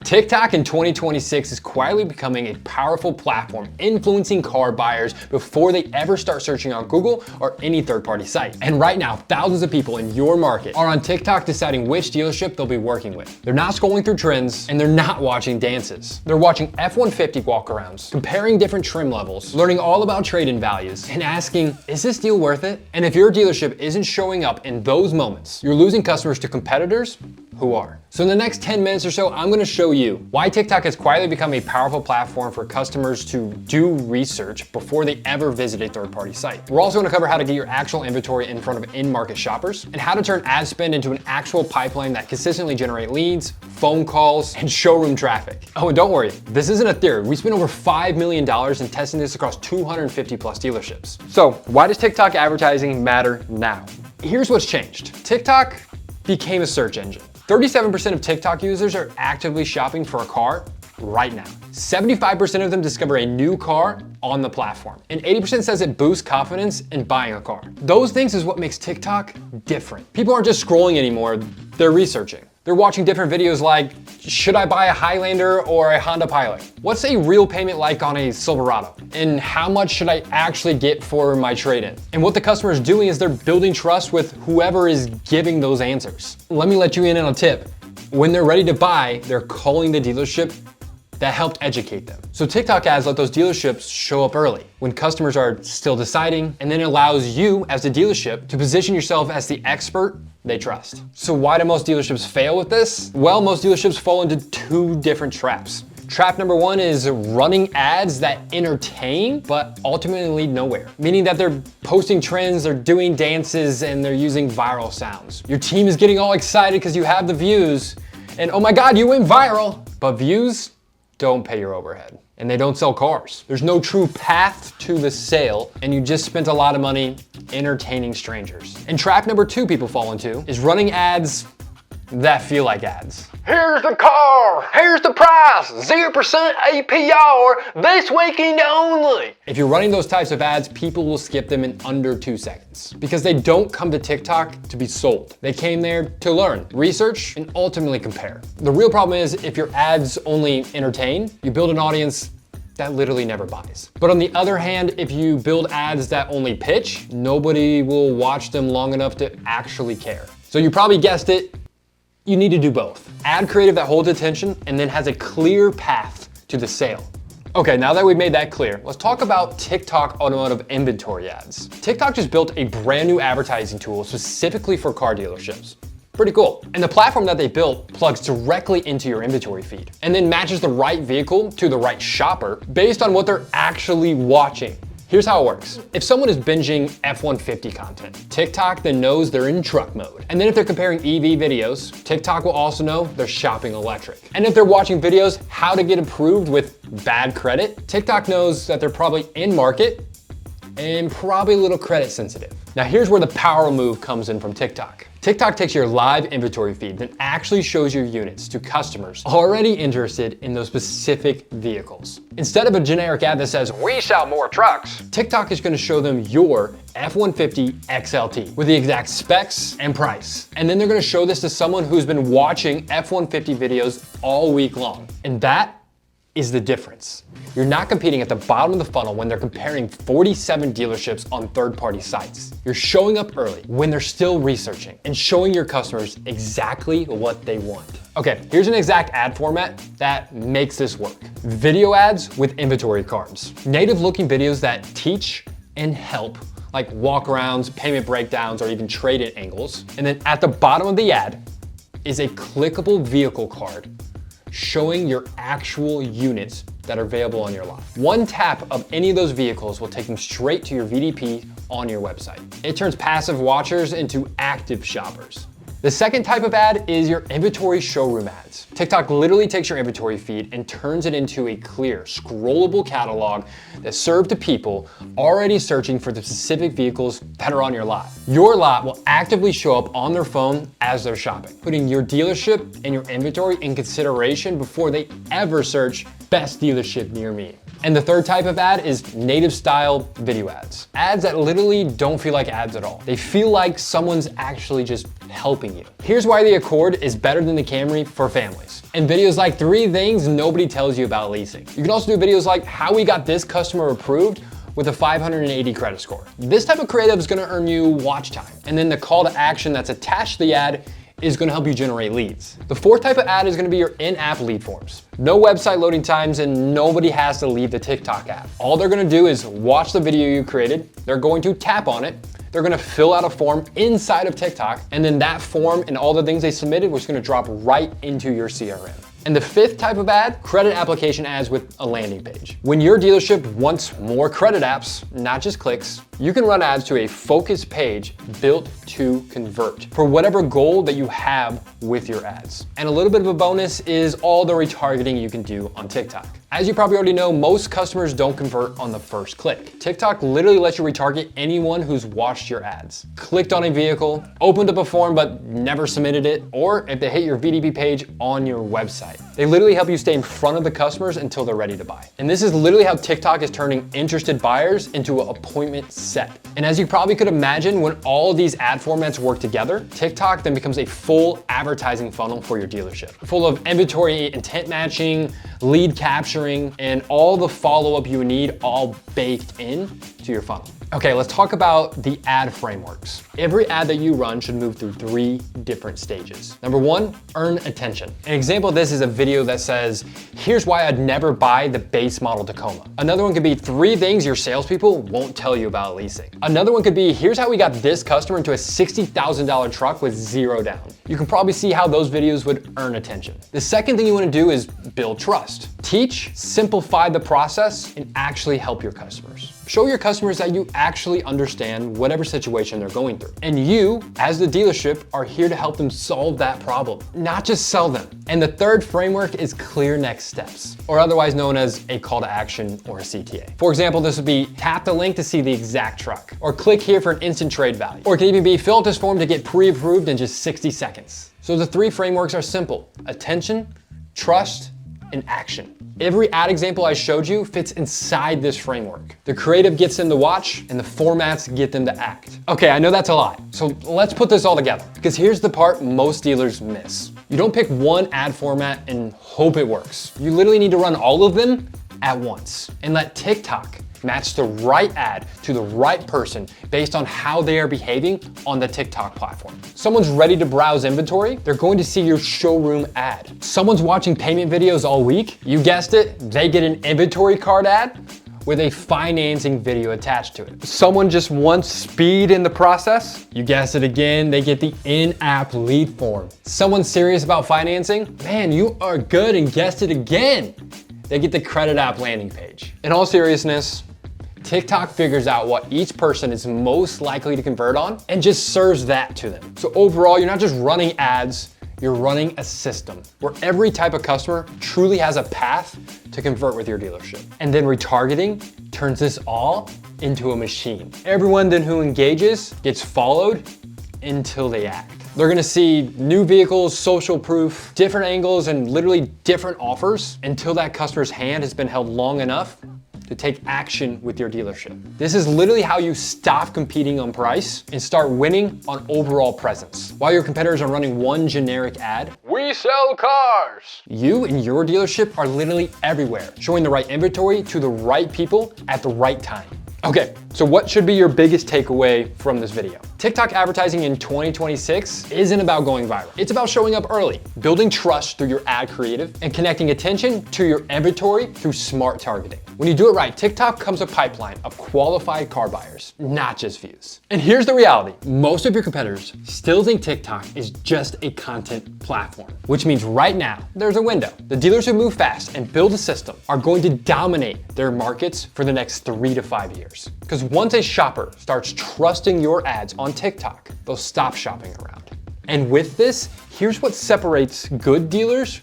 TikTok in 2026 is quietly becoming a powerful platform influencing car buyers before they ever start searching on Google or any third-party site. And right now, thousands of people in your market are on TikTok deciding which dealership they'll be working with. They're not scrolling through trends and they're not watching dances. They're watching F-150 walkarounds, comparing different trim levels, learning all about trade-in values, and asking, is this deal worth it? And if your dealership isn't showing up in those moments, you're losing customers to competitors who are. So in the next 10 minutes or so, I'm gonna show you why TikTok has quietly become a powerful platform for customers to do research before they ever visit a third-party site. We're also gonna cover how to get your actual inventory in front of in-market shoppers and how to turn ad spend into an actual pipeline that consistently generate leads, phone calls, and showroom traffic. Oh, and don't worry, this isn't a theory. We spent over $5 million in testing this across 250 plus dealerships. So why does TikTok advertising matter now? Here's what's changed. TikTok became a search engine. 37% of TikTok users are actively shopping for a car right now. 75% of them discover a new car on the platform. And 80% says it boosts confidence in buying a car. Those things is what makes TikTok different. People aren't just scrolling anymore, they're researching. They're watching different videos like, should I buy a Highlander or a Honda Pilot? What's a real payment like on a Silverado? And how much should I actually get for my trade-in? And what the customer is doing is they're building trust with whoever is giving those answers. Let me let you in on a tip. When they're ready to buy, they're calling the dealership that helped educate them. So TikTok ads let those dealerships show up early when customers are still deciding, and then it allows you as the dealership to position yourself as the expert they trust. So why do most dealerships fail with this? Well, most dealerships fall into two different traps. Trap number one is running ads that entertain, but ultimately lead nowhere. Meaning that they're posting trends, they're doing dances, and they're using viral sounds. Your team is getting all excited because you have the views, and oh my God, you went viral. But views don't pay your overhead, and they don't sell cars. There's no true path to the sale, and you just spent a lot of money entertaining strangers. And trap number two people fall into is running ads that feel like ads. Here's the car, here's the price, 0% APR, this weekend only. If you're running those types of ads, people will skip them in under 2 seconds because they don't come to TikTok to be sold. They came there to learn, research, and ultimately compare. The real problem is if your ads only entertain, you build an audience that literally never buys. But on the other hand, if you build ads that only pitch, nobody will watch them long enough to actually care. So you probably guessed it, you need to do both. Ad creative that holds attention and then has a clear path to the sale. Okay, now that we've made that clear, let's talk about TikTok automotive inventory ads. TikTok just built a brand new advertising tool specifically for car dealerships. Pretty cool. And the platform that they built plugs directly into your inventory feed and then matches the right vehicle to the right shopper based on what they're actually watching. Here's how it works. If someone is binging F-150 content, TikTok then knows they're in truck mode. And then if they're comparing EV videos, TikTok will also know they're shopping electric. And if they're watching videos how to get approved with bad credit, TikTok knows that they're probably in market and probably a little credit sensitive. Now here's where the power move comes in from TikTok. TikTok takes your live inventory feed, then actually shows your units to customers already interested in those specific vehicles. Instead of a generic ad that says, we sell more trucks, TikTok is gonna show them your F-150 XLT with the exact specs and price. And then they're gonna show this to someone who's been watching F-150 videos all week long. And that is the difference. You're not competing at the bottom of the funnel when they're comparing 47 dealerships on third-party sites. You're showing up early when they're still researching and showing your customers exactly what they want. Okay, here's an exact ad format that makes this work. Video ads with inventory cards. Native-looking videos that teach and help, like walkarounds, payment breakdowns, or even trade-in angles. And then at the bottom of the ad is a clickable vehicle card showing your actual units that are available on your lot. One tap of any of those vehicles will take them straight to your VDP on your website. It turns passive watchers into active shoppers. The second type of ad is your inventory showroom ads. TikTok literally takes your inventory feed and turns it into a clear, scrollable catalog that serves to people already searching for the specific vehicles that are on your lot. Your lot will actively show up on their phone as they're shopping, putting your dealership and your inventory in consideration before they ever search best dealership near me. And the third type of ad is native style video ads. Ads that literally don't feel like ads at all. They feel like someone's actually just helping you. Here's why the Accord is better than the Camry for families. And videos like 3 things nobody tells you about leasing. You can also do videos like how we got this customer approved with a 580 credit score. This type of creative is gonna earn you watch time. And then the call to action that's attached to the ad is gonna help you generate leads. The 4th type of ad is gonna be your in-app lead forms. No website loading times and nobody has to leave the TikTok app. All they're gonna do is watch the video you created, they're going to tap on it, they're gonna fill out a form inside of TikTok, and then that form and all the things they submitted was gonna drop right into your CRM. And the 5th type of ad, credit application ads with a landing page. When your dealership wants more credit apps, not just clicks, you can run ads to a focused page built to convert for whatever goal that you have with your ads. And a little bit of a bonus is all the retargeting you can do on TikTok. As you probably already know, most customers don't convert on the first click. TikTok literally lets you retarget anyone who's watched your ads, clicked on a vehicle, opened up a form but never submitted it, or if they hit your VDP page on your website. They literally help you stay in front of the customers until they're ready to buy. And this is literally how TikTok is turning interested buyers into an appointment set. And as you probably could imagine, when all of these ad formats work together, TikTok then becomes a full advertising funnel for your dealership, full of inventory intent matching, lead capturing, and all the follow-up you need all baked in to your funnel. Okay, let's talk about the ad frameworks. Every ad that you run should move through 3 different stages. Number 1, earn attention. An example of this is a video that says, here's why I'd never buy the base model Tacoma. Another one could be 3 things your salespeople won't tell you about leasing. Another one could be, here's how we got this customer into a $60,000 truck with 0 down. You can probably see how those videos would earn attention. The second thing you wanna do is build trust. Teach, simplify the process, and actually help your customers. Show your customers that you actually understand whatever situation they're going through. And you, as the dealership, are here to help them solve that problem, not just sell them. And the 3rd framework is clear next steps, or otherwise known as a call to action or a CTA. For example, this would be tap the link to see the exact truck, or click here for an instant trade value, or it can even be fill out this form to get pre-approved in just 60 seconds. So the 3 frameworks are simple: attention, trust, and action. Every ad example I showed you fits inside this framework. The creative gets them to watch and the formats get them to act. Okay, I know that's a lot, so let's put this all together, because here's the part most dealers miss. You don't pick one ad format and hope it works. You literally need to run all of them at once and let TikTok match the right ad to the right person based on how they are behaving on the TikTok platform. Someone's ready to browse inventory, they're going to see your showroom ad. Someone's watching payment videos all week, you guessed it, they get an inventory card ad with a financing video attached to it. Someone just wants speed in the process, you guessed it again, they get the in-app lead form. Someone serious about financing, man, you are good and guessed it again. They get the credit app landing page. In all seriousness, TikTok figures out what each person is most likely to convert on and just serves that to them. So overall, you're not just running ads, you're running a system where every type of customer truly has a path to convert with your dealership. And then retargeting turns this all into a machine. Everyone then who engages gets followed until they act. They're gonna see new vehicles, social proof, different angles, and literally different offers until that customer's hand has been held long enough to take action with your dealership. This is literally how you stop competing on price and start winning on overall presence. While your competitors are running one generic ad, we sell cars. You and your dealership are literally everywhere, showing the right inventory to the right people at the right time. Okay, so what should be your biggest takeaway from this video? TikTok advertising in 2026 isn't about going viral. It's about showing up early, building trust through your ad creative, and connecting attention to your inventory through smart targeting. When you do it right, TikTok becomes a pipeline of qualified car buyers, not just views. And here's the reality. Most of your competitors still think TikTok is just a content platform, which means right now, there's a window. The dealers who move fast and build a system are going to dominate their markets for the next 3 to 5 years. Because once a shopper starts trusting your ads on TikTok, they'll stop shopping around. And with this, here's what separates good dealers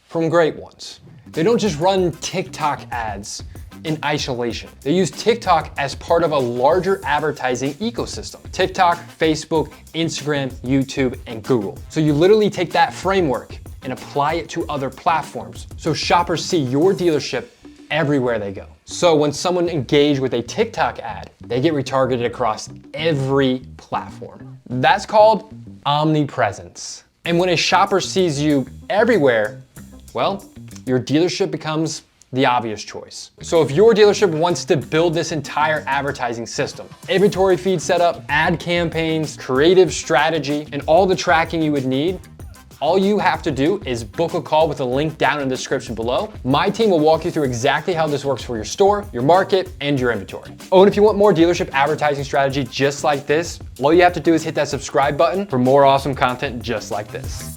from great ones. They don't just run TikTok ads in isolation. They use TikTok as part of a larger advertising ecosystem. TikTok, Facebook, Instagram, YouTube, and Google. So you literally take that framework and apply it to other platforms. So shoppers see your dealership everywhere they go. So when someone engaged with a TikTok ad, they get retargeted across every platform. That's called omnipresence. And when a shopper sees you everywhere, well, your dealership becomes the obvious choice. So if your dealership wants to build this entire advertising system, inventory feed setup, ad campaigns, creative strategy, and all the tracking you would need, all you have to do is book a call with a link down in the description below. My team will walk you through exactly how this works for your store, your market, and your inventory. Oh, and if you want more dealership advertising strategy just like this, all you have to do is hit that subscribe button for more awesome content just like this.